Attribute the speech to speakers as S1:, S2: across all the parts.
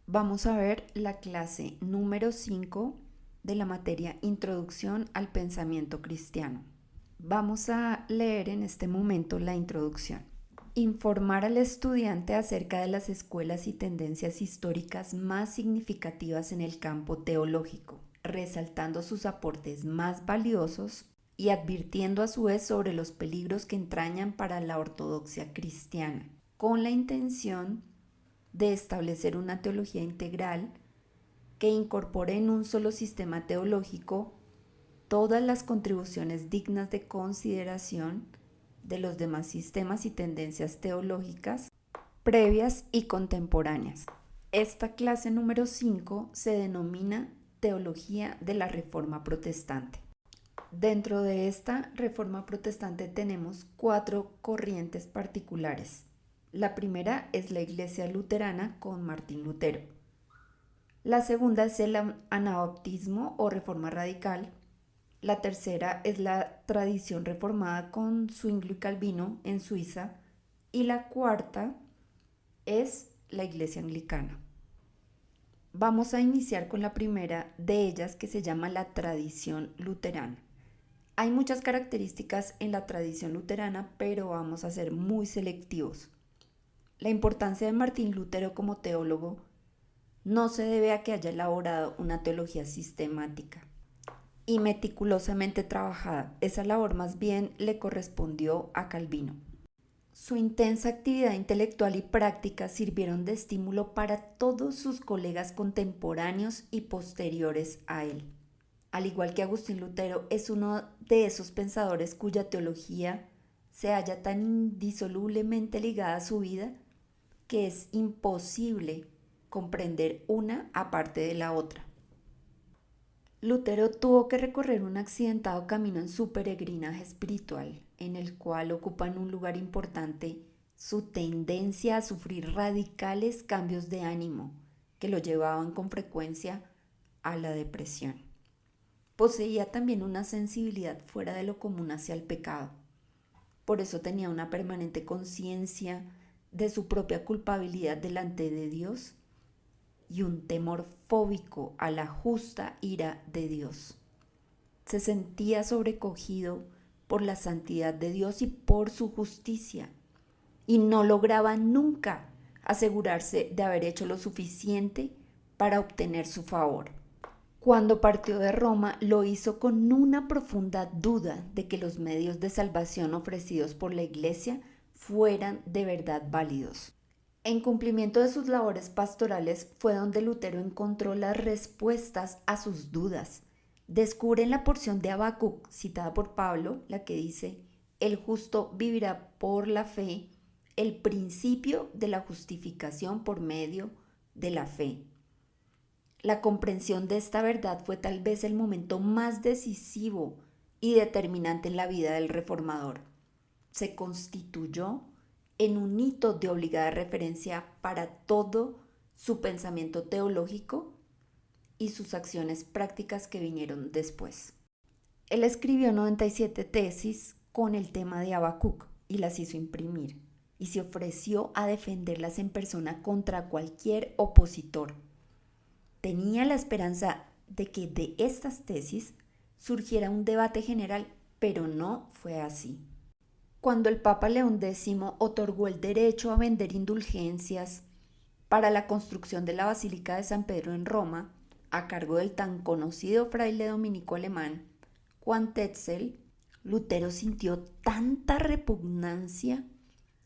S1: Vamos a ver la clase número 5 de la materia Introducción al Pensamiento Cristiano. Vamos a leer en este momento la introducción. Informar al estudiante acerca de las escuelas y tendencias históricas más significativas en el campo teológico, resaltando sus aportes más valiosos y advirtiendo a su vez sobre los peligros que entrañan para la ortodoxia cristiana, con la intención de establecer una teología integral que incorpore en un solo sistema teológico todas las contribuciones dignas de consideración de los demás sistemas y tendencias teológicas previas y contemporáneas. Esta clase número 5 se denomina Teología de la Reforma Protestante. Dentro de esta Reforma Protestante tenemos 4 corrientes particulares. La primera es la Iglesia Luterana con Martín Lutero. La segunda es el anabaptismo o Reforma Radical. La tercera es la tradición reformada con Zwinglio y Calvino en Suiza. Y la cuarta es la Iglesia Anglicana. Vamos a iniciar con la primera de ellas, que se llama la tradición luterana. Hay muchas características en la tradición luterana, pero vamos a ser muy selectivos. La importancia de Martín Lutero como teólogo no se debe a que haya elaborado una teología sistemática y meticulosamente trabajada. Esa labor más bien le correspondió a Calvino. Su intensa actividad intelectual y práctica sirvieron de estímulo para todos sus colegas contemporáneos y posteriores a él. Al igual que Agustín Lutero, es uno de esos pensadores cuya teología se halla tan indisolublemente ligada a su vida que es imposible comprender una aparte de la otra. Lutero tuvo que recorrer un accidentado camino en su peregrinaje espiritual, en el cual ocupan un lugar importante su tendencia a sufrir radicales cambios de ánimo que lo llevaban con frecuencia a la depresión. Poseía también una sensibilidad fuera de lo común hacia el pecado. Por eso tenía una permanente conciencia de su propia culpabilidad delante de Dios y un temor fóbico a la justa ira de Dios. Se sentía sobrecogido por la santidad de Dios y por su justicia, y no lograba nunca asegurarse de haber hecho lo suficiente para obtener su favor. Cuando partió de Roma, lo hizo con una profunda duda de que los medios de salvación ofrecidos por la Iglesia fueran de verdad válidos. En cumplimiento de sus labores pastorales fue donde Lutero encontró las respuestas a sus dudas. Descubre en la porción de Habacuc citada por Pablo, la que dice: el justo vivirá por la fe, el principio de la justificación por medio de la fe. La comprensión de esta verdad fue tal vez el momento más decisivo y determinante en la vida del reformador. Se constituyó en un hito de obligada referencia para todo su pensamiento teológico y sus acciones prácticas que vinieron después. Él escribió 97 tesis con el tema de Habacuc y las hizo imprimir, y se ofreció a defenderlas en persona contra cualquier opositor. Tenía la esperanza de que de estas tesis surgiera un debate general, pero no fue así. Cuando el Papa León X otorgó el derecho a vender indulgencias para la construcción de la Basílica de San Pedro en Roma, a cargo del tan conocido fraile dominico alemán Juan Tetzel, Lutero sintió tanta repugnancia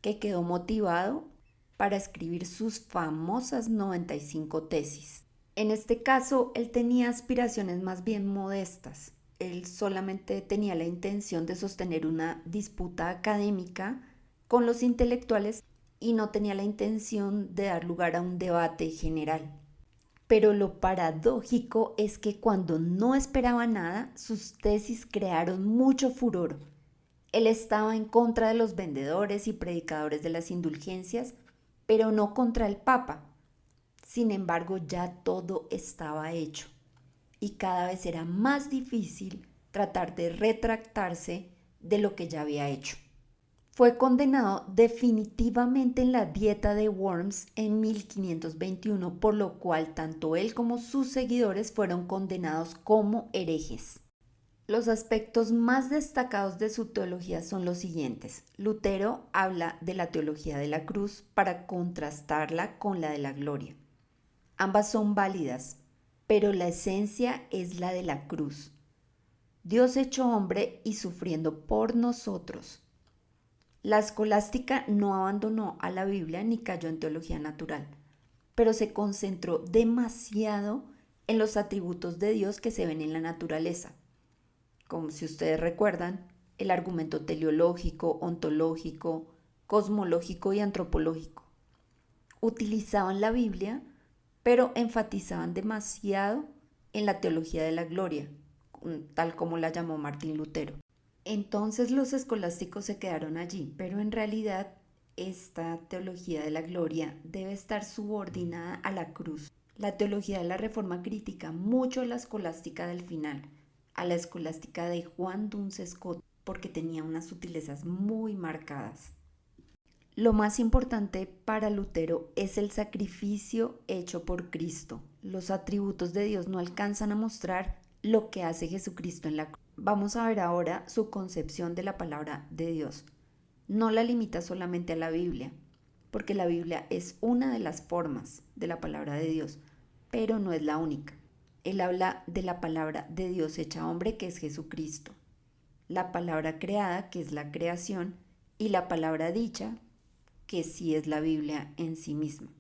S1: que quedó motivado para escribir sus famosas 95 tesis. En este caso, él tenía aspiraciones más bien modestas. Él solamente tenía la intención de sostener una disputa académica con los intelectuales y no tenía la intención de dar lugar a un debate general. Pero lo paradójico es que cuando no esperaba nada, sus tesis crearon mucho furor. Él estaba en contra de los vendedores y predicadores de las indulgencias, pero no contra el Papa. Sin embargo, ya todo estaba hecho y cada vez era más difícil tratar de retractarse de lo que ya había hecho. Fue condenado definitivamente en la Dieta de Worms en 1521, por lo cual tanto él como sus seguidores fueron condenados como herejes. Los aspectos más destacados de su teología son los siguientes. Lutero habla de la teología de la cruz para contrastarla con la de la gloria. Ambas son válidas, pero la esencia es la de la cruz. Dios hecho hombre y sufriendo por nosotros. La escolástica no abandonó a la Biblia ni cayó en teología natural, pero se concentró demasiado en los atributos de Dios que se ven en la naturaleza. Como si ustedes recuerdan, el argumento teleológico, ontológico, cosmológico y antropológico. Utilizaban la Biblia, pero enfatizaban demasiado en la teología de la gloria, tal como la llamó Martín Lutero. Entonces los escolásticos se quedaron allí, pero en realidad esta teología de la gloria debe estar subordinada a la cruz. La teología de la Reforma critica mucho a la escolástica del final, a la escolástica de Juan Duns Scott, porque tenía unas sutilezas muy marcadas. Lo más importante para Lutero es el sacrificio hecho por Cristo. Los atributos de Dios no alcanzan a mostrar lo que hace Jesucristo en la cruz. Vamos a ver ahora su concepción de la palabra de Dios. No la limita solamente a la Biblia, porque la Biblia es una de las formas de la palabra de Dios, pero no es la única. Él habla de la palabra de Dios hecha hombre, que es Jesucristo, la palabra creada, que es la creación, y la palabra dicha, que sí es la Biblia en sí misma.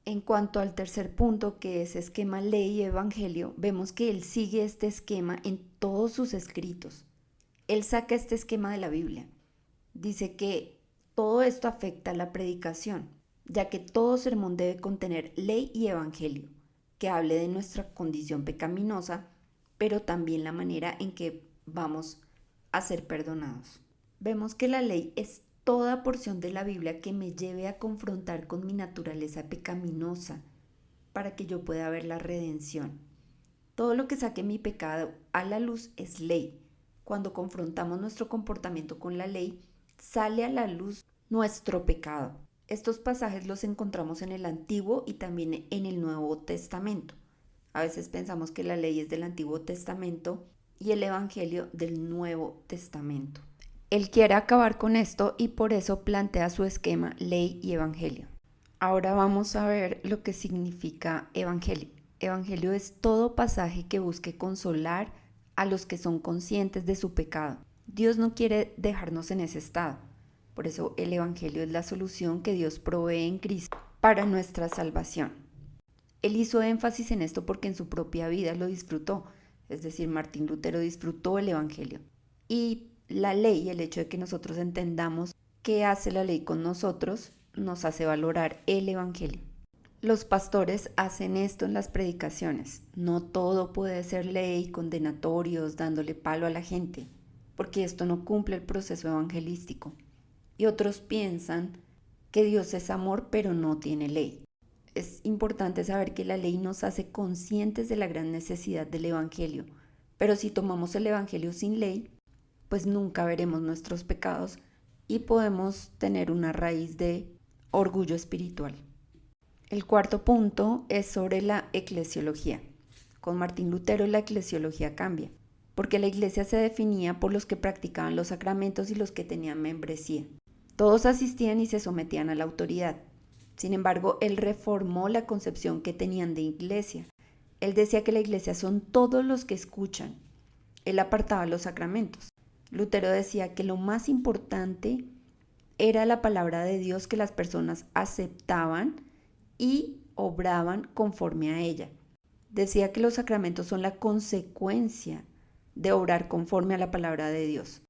S1: En cuanto al tercer punto, que es esquema ley y evangelio, vemos que él sigue este esquema en todos sus escritos. Él saca este esquema de la Biblia. Dice que todo esto afecta a la predicación, ya que todo sermón debe contener ley y evangelio, que hable de nuestra condición pecaminosa, pero también la manera en que vamos a ser perdonados. Vemos que la ley es toda porción de la Biblia que me lleve a confrontar con mi naturaleza pecaminosa para que yo pueda ver la redención. Todo lo que saque mi pecado a la luz es ley. Cuando confrontamos nuestro comportamiento con la ley, sale a la luz nuestro pecado. Estos pasajes los encontramos en el Antiguo y también en el Nuevo Testamento. A veces pensamos que la ley es del Antiguo Testamento y el Evangelio del Nuevo Testamento. Él quiere acabar con esto y por eso plantea su esquema ley y evangelio. Ahora vamos a ver lo que significa evangelio. Evangelio es todo pasaje que busque consolar a los que son conscientes de su pecado. Dios no quiere dejarnos en ese estado. Por eso el evangelio es la solución que Dios provee en Cristo para nuestra salvación. Él hizo énfasis en esto porque en su propia vida lo disfrutó. Es decir, Martín Lutero disfrutó el evangelio. Y la ley, el hecho de que nosotros entendamos qué hace la ley con nosotros, nos hace valorar el evangelio. Los pastores hacen esto en las predicaciones. No todo puede ser ley, condenatorios, dándole palo a la gente, porque esto no cumple el proceso evangelístico. Y otros piensan que Dios es amor, pero no tiene ley. Es importante saber que la ley nos hace conscientes de la gran necesidad del evangelio, pero si tomamos el evangelio sin ley, pues nunca veremos nuestros pecados y podemos tener una raíz de orgullo espiritual. El cuarto punto es sobre la eclesiología. Con Martín Lutero la eclesiología cambia, porque la iglesia se definía por los que practicaban los sacramentos y los que tenían membresía. Todos asistían y se sometían a la autoridad. Sin embargo, él reformó la concepción que tenían de iglesia. Él decía que la iglesia son todos los que escuchan. Él apartaba los sacramentos. Lutero decía que lo más importante era la palabra de Dios, que las personas aceptaban y obraban conforme a ella. Decía que los sacramentos son la consecuencia de obrar conforme a la palabra de Dios.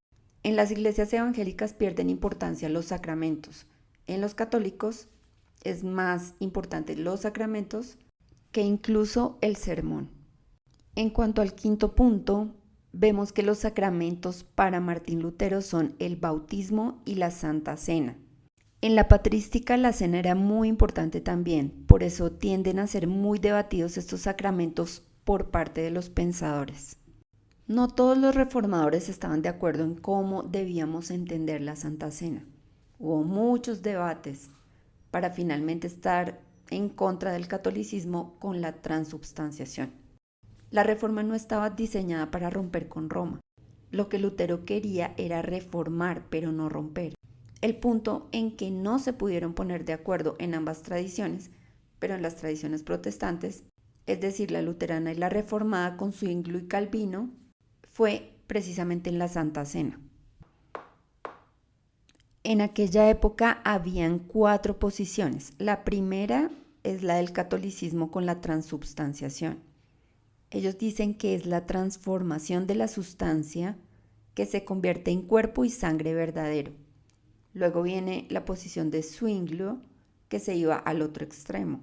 S1: En las iglesias evangélicas pierden importancia los sacramentos. En los católicos es más importante los sacramentos que incluso el sermón. En cuanto al quinto punto, vemos que los sacramentos para Martín Lutero son el bautismo y la Santa Cena. En la patrística la cena era muy importante también, por eso tienden a ser muy debatidos estos sacramentos por parte de los pensadores. No todos los reformadores estaban de acuerdo en cómo debíamos entender la Santa Cena. Hubo muchos debates para finalmente estar en contra del catolicismo con la transubstanciación. La reforma no estaba diseñada para romper con Roma. Lo que Lutero quería era reformar, pero no romper. El punto en que no se pudieron poner de acuerdo en ambas tradiciones, pero en las tradiciones protestantes, es decir, la luterana y la reformada con Zwinglio y Calvino, fue precisamente en la Santa Cena. En aquella época habían 4 posiciones. La primera es la del catolicismo con la transubstanciación. Ellos dicen que es la transformación de la sustancia que se convierte en cuerpo y sangre verdadero. Luego viene la posición de Zwinglio, que se iba al otro extremo.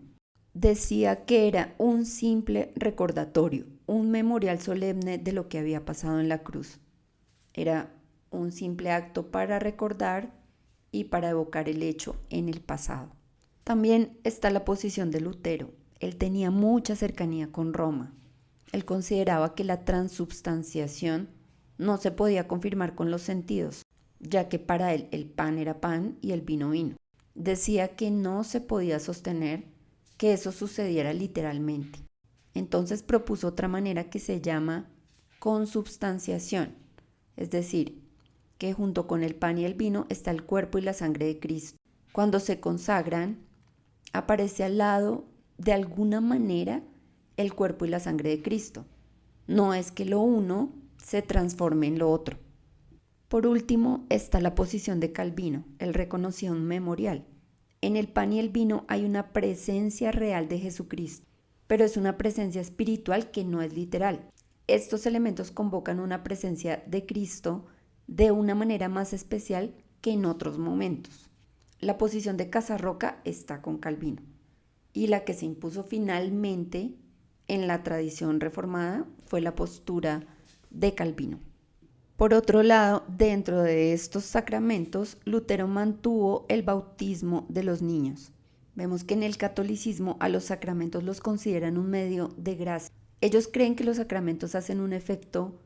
S1: Decía que era un simple recordatorio, un memorial solemne de lo que había pasado en la cruz. Era un simple acto para recordar y para evocar el hecho en el pasado. También está la posición de Lutero. Él tenía mucha cercanía con Roma. Él consideraba que la transubstanciación no se podía confirmar con los sentidos, ya que para él el pan era pan y el vino vino. Decía que no se podía sostener que eso sucediera literalmente. Entonces propuso otra manera que se llama consubstanciación, es decir, que junto con el pan y el vino está el cuerpo y la sangre de Cristo. Cuando se consagran, aparece al lado, de alguna manera, el cuerpo y la sangre de Cristo. No es que lo uno se transforme en lo otro. Por último está la posición de Calvino. Él reconocía un memorial. En el pan y el vino hay una presencia real de Jesucristo, pero es una presencia espiritual que no es literal. Estos elementos convocan una presencia de Cristo de una manera más especial que en otros momentos. La posición de Casarroca está con Calvino, y la que se impuso finalmente en la tradición reformada fue la postura de Calvino. Por otro lado, dentro de estos sacramentos, Lutero mantuvo el bautismo de los niños. Vemos que en el catolicismo a los sacramentos los consideran un medio de gracia. Ellos creen que los sacramentos hacen un efecto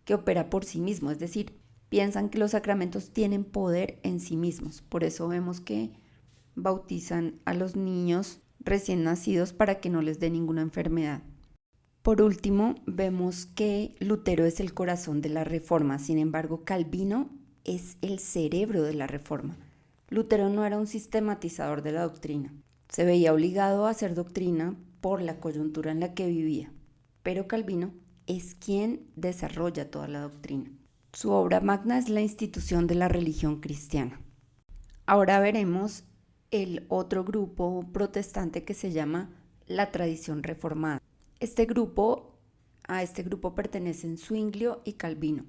S1: que opera por sí mismo, es decir, piensan que los sacramentos tienen poder en sí mismos. Por eso vemos que bautizan a los niños recién nacidos para que no les dé ninguna enfermedad. Por último, vemos que Lutero es el corazón de la Reforma, sin embargo, Calvino es el cerebro de la Reforma. Lutero no era un sistematizador de la doctrina, se veía obligado a hacer doctrina por la coyuntura en la que vivía, pero Calvino es quien desarrolla toda la doctrina. Su obra magna es la institución de la religión cristiana. Ahora veremos el otro grupo protestante que se llama la tradición reformada. A este grupo pertenecen Zwinglio y Calvino.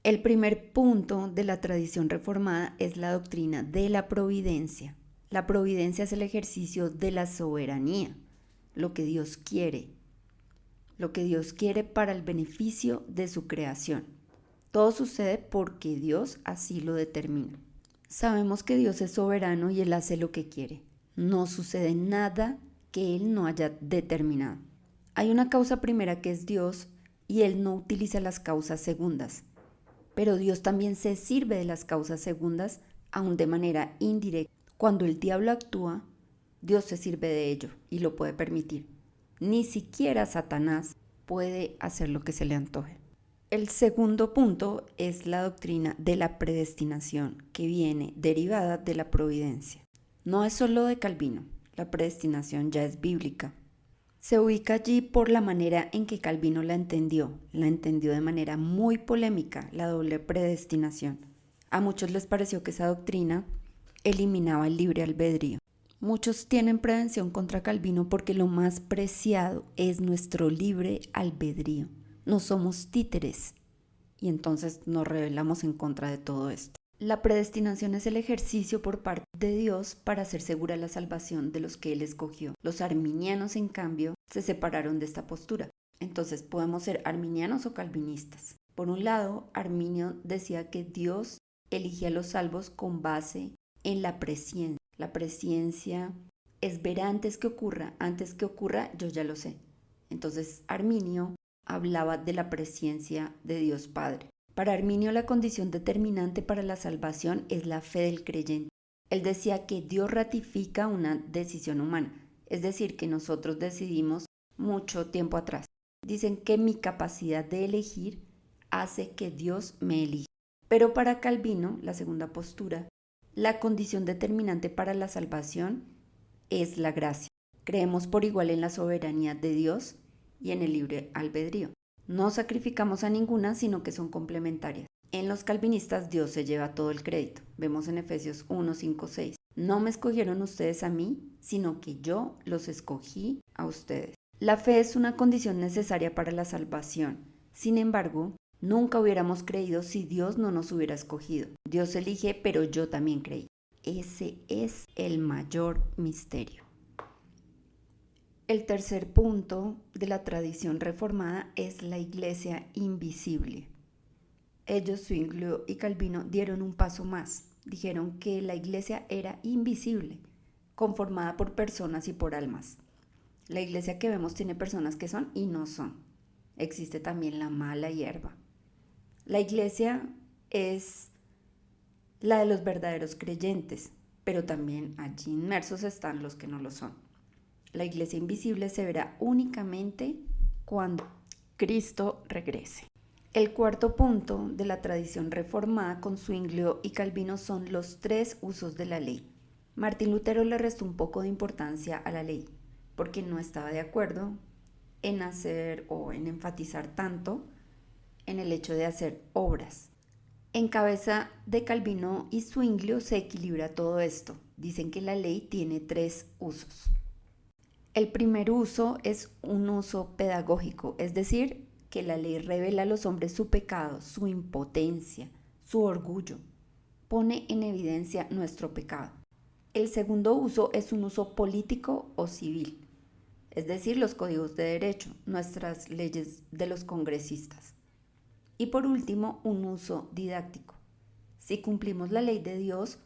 S1: El primer punto de la tradición reformada es la doctrina de la providencia. La providencia es el ejercicio de la soberanía, lo que Dios quiere para el beneficio de su creación. Todo sucede porque Dios así lo determina. Sabemos que Dios es soberano y Él hace lo que quiere. No sucede nada que Él no haya determinado. Hay una causa primera que es Dios y Él no utiliza las causas segundas. Pero Dios también se sirve de las causas segundas, aun de manera indirecta. Cuando el diablo actúa, Dios se sirve de ello y lo puede permitir. Ni siquiera Satanás puede hacer lo que se le antoje. El segundo punto es la doctrina de la predestinación, que viene derivada de la providencia. No es solo de Calvino, la predestinación ya es bíblica. Se ubica allí por la manera en que Calvino la entendió de manera muy polémica, la doble predestinación. A muchos les pareció que esa doctrina eliminaba el libre albedrío. Muchos tienen prevención contra Calvino porque lo más preciado es nuestro libre albedrío. No somos títeres y entonces nos rebelamos en contra de todo esto. La predestinación es el ejercicio por parte de Dios para hacer segura la salvación de los que Él escogió. Los arminianos, en cambio, se separaron de esta postura. Entonces podemos ser arminianos o calvinistas. Por un lado, Arminio decía que Dios elige a los salvos con base en la presciencia. La presciencia es ver antes que ocurra yo ya lo sé. Entonces Arminio hablaba de la presciencia de Dios Padre. Para Arminio, la condición determinante para la salvación es la fe del creyente. Él decía que Dios ratifica una decisión humana, es decir, que nosotros decidimos mucho tiempo atrás. Dicen que mi capacidad de elegir hace que Dios me elija. Pero para Calvino, la segunda postura, la condición determinante para la salvación es la gracia. Creemos por igual en la soberanía de Dios y en el libre albedrío. No sacrificamos a ninguna, sino que son complementarias. En los calvinistas Dios se lleva todo el crédito. Vemos en Efesios 1, 5, 6. No me escogieron ustedes a mí, sino que yo los escogí a ustedes. La fe es una condición necesaria para la salvación. Sin embargo, nunca hubiéramos creído si Dios no nos hubiera escogido. Dios elige, pero yo también creí. Ese es el mayor misterio. El tercer punto de la tradición reformada es la iglesia invisible. Ellos, Zwinglio y Calvino, dieron un paso más. Dijeron que la iglesia era invisible, conformada por personas y por almas. La iglesia que vemos tiene personas que son y no son. Existe también la mala hierba. La iglesia es la de los verdaderos creyentes, pero también allí inmersos están los que no lo son. La iglesia invisible se verá únicamente cuando Cristo regrese. El cuarto punto de la tradición reformada con Zwinglio y Calvino son los tres usos de la ley. Martín Lutero le restó un poco de importancia a la ley, porque no estaba de acuerdo en hacer o en enfatizar tanto en el hecho de hacer obras. En cabeza de Calvino y Zwinglio se equilibra todo esto. Dicen que la ley tiene tres usos. El primer uso es un uso pedagógico, es decir, que la ley revela a los hombres su pecado, su impotencia, su orgullo. Pone en evidencia nuestro pecado. El segundo uso es un uso político o civil, es decir, los códigos de derecho, nuestras leyes de los congresistas. Y por último, un uso didáctico. Si cumplimos la ley de Dios,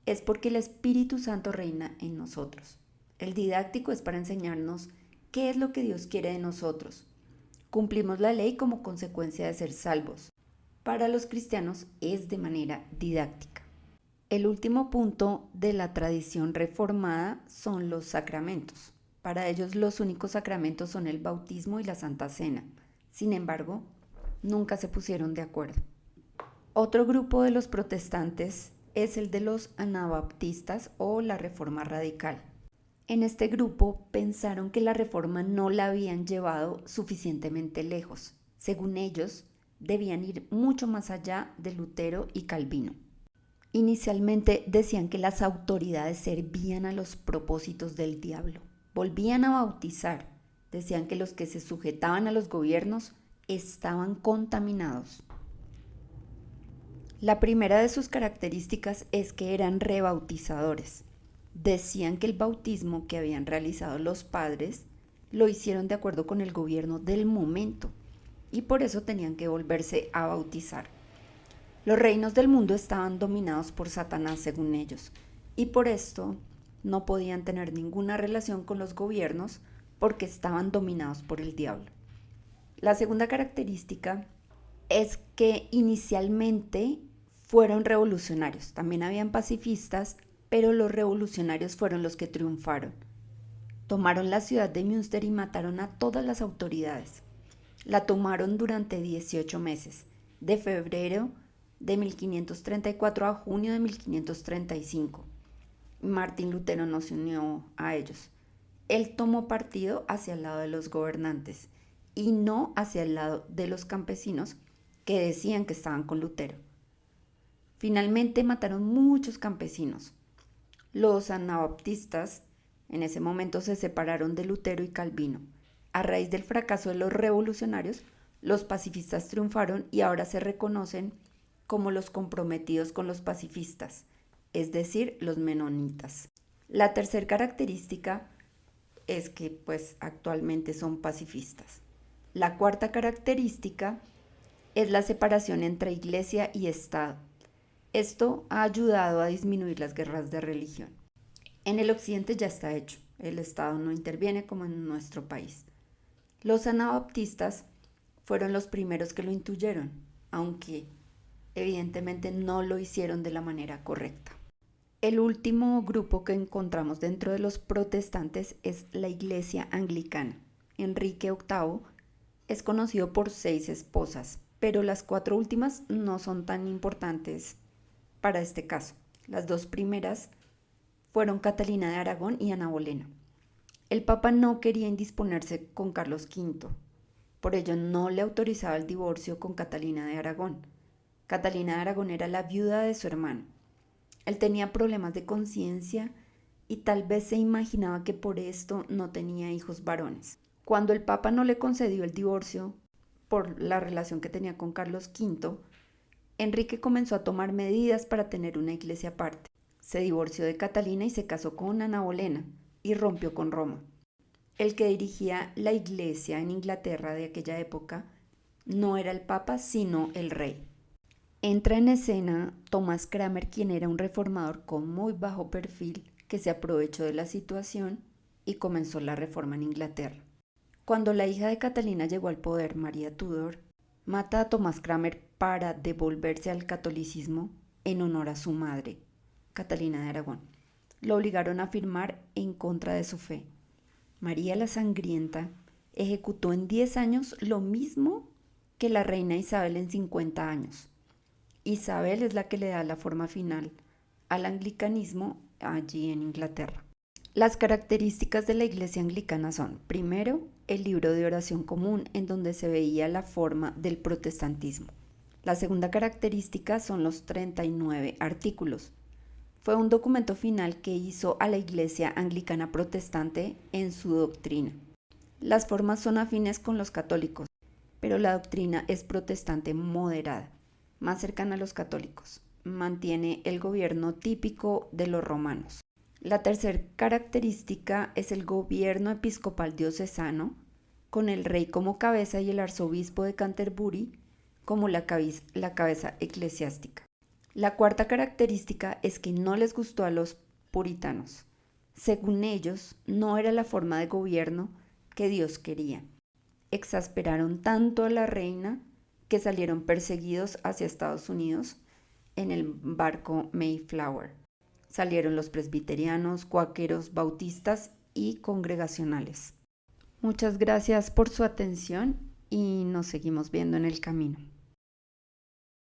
S1: es porque el Espíritu Santo reina en nosotros. El didáctico es para enseñarnos qué es lo que Dios quiere de nosotros. Cumplimos la ley como consecuencia de ser salvos. Para los cristianos es de manera didáctica. El último punto de la tradición reformada son los sacramentos. Para ellos los únicos sacramentos son el bautismo y la Santa Cena. Sin embargo, nunca se pusieron de acuerdo. Otro grupo de los protestantes es el de los anabaptistas o la Reforma Radical. En este grupo pensaron que la reforma no la habían llevado suficientemente lejos. Según ellos, debían ir mucho más allá de Lutero y Calvino. Inicialmente decían que las autoridades servían a los propósitos del diablo. Volvían a bautizar. Decían que los que se sujetaban a los gobiernos estaban contaminados. La primera de sus características es que eran rebautizadores. Decían que el bautismo que habían realizado los padres lo hicieron de acuerdo con el gobierno del momento y por eso tenían que volverse a bautizar. Los reinos del mundo estaban dominados por Satanás, según ellos, y por esto no podían tener ninguna relación con los gobiernos porque estaban dominados por el diablo. La segunda característica es que inicialmente fueron revolucionarios. También habían pacifistas, pero los revolucionarios fueron los que triunfaron. Tomaron la ciudad de Münster y mataron a todas las autoridades. La tomaron durante 18 meses, de febrero de 1534 a junio de 1535. Martín Lutero no se unió a ellos. Él tomó partido hacia el lado de los gobernantes y no hacia el lado de los campesinos que decían que estaban con Lutero. Finalmente mataron muchos campesinos. Los anabaptistas en ese momento se separaron de Lutero y Calvino. A raíz del fracaso de los revolucionarios, los pacifistas triunfaron y ahora se reconocen como los comprometidos con los pacifistas, es decir, los menonitas. La tercera característica es que actualmente son pacifistas. La cuarta característica es la separación entre iglesia y Estado. Esto ha ayudado a disminuir las guerras de religión. En el occidente ya está hecho. El Estado no interviene como en nuestro país. Los anabaptistas fueron los primeros que lo intuyeron, aunque evidentemente no lo hicieron de la manera correcta. El último grupo que encontramos dentro de los protestantes es la Iglesia Anglicana. Enrique VIII es conocido por 6 esposas, pero las 4 últimas no son tan importantes para este caso. Las 2 primeras fueron Catalina de Aragón y Ana Bolena. El Papa no quería indisponerse con Carlos V, por ello no le autorizaba el divorcio con Catalina de Aragón. Catalina de Aragón era la viuda de su hermano. Él tenía problemas de conciencia y tal vez se imaginaba que por esto no tenía hijos varones. Cuando el Papa no le concedió el divorcio por la relación que tenía con Carlos V, Enrique comenzó a tomar medidas para tener una iglesia aparte. Se divorció de Catalina y se casó con Ana Bolena y rompió con Roma. El que dirigía la iglesia en Inglaterra de aquella época no era el Papa, sino el rey. Entra en escena Thomas Cranmer, quien era un reformador con muy bajo perfil que se aprovechó de la situación y comenzó la reforma en Inglaterra. Cuando la hija de Catalina llegó al poder, María Tudor, mata a Thomas Cranmer para devolverse al catolicismo en honor a su madre, Catalina de Aragón. Lo obligaron a firmar en contra de su fe. María la Sangrienta ejecutó en 10 años lo mismo que la reina Isabel en 50 años. Isabel es la que le da la forma final al anglicanismo allí en Inglaterra. Las características de la iglesia anglicana son, primero, el libro de oración común en donde se veía la forma del protestantismo. La segunda característica son los 39 artículos. Fue un documento final que hizo a la iglesia anglicana protestante en su doctrina. Las formas son afines con los católicos, pero la doctrina es protestante moderada, más cercana a los católicos. Mantiene el gobierno típico de los romanos. La tercera característica es el gobierno episcopal diocesano, con el rey como cabeza y el arzobispo de Canterbury como la cabeza eclesiástica. La cuarta característica es que no les gustó a los puritanos. Según ellos, no era la forma de gobierno que Dios quería. Exasperaron tanto a la reina que salieron perseguidos hacia Estados Unidos en el barco Mayflower. Salieron los presbiterianos, cuáqueros, bautistas y congregacionales. Muchas gracias por su atención y nos seguimos viendo en el camino.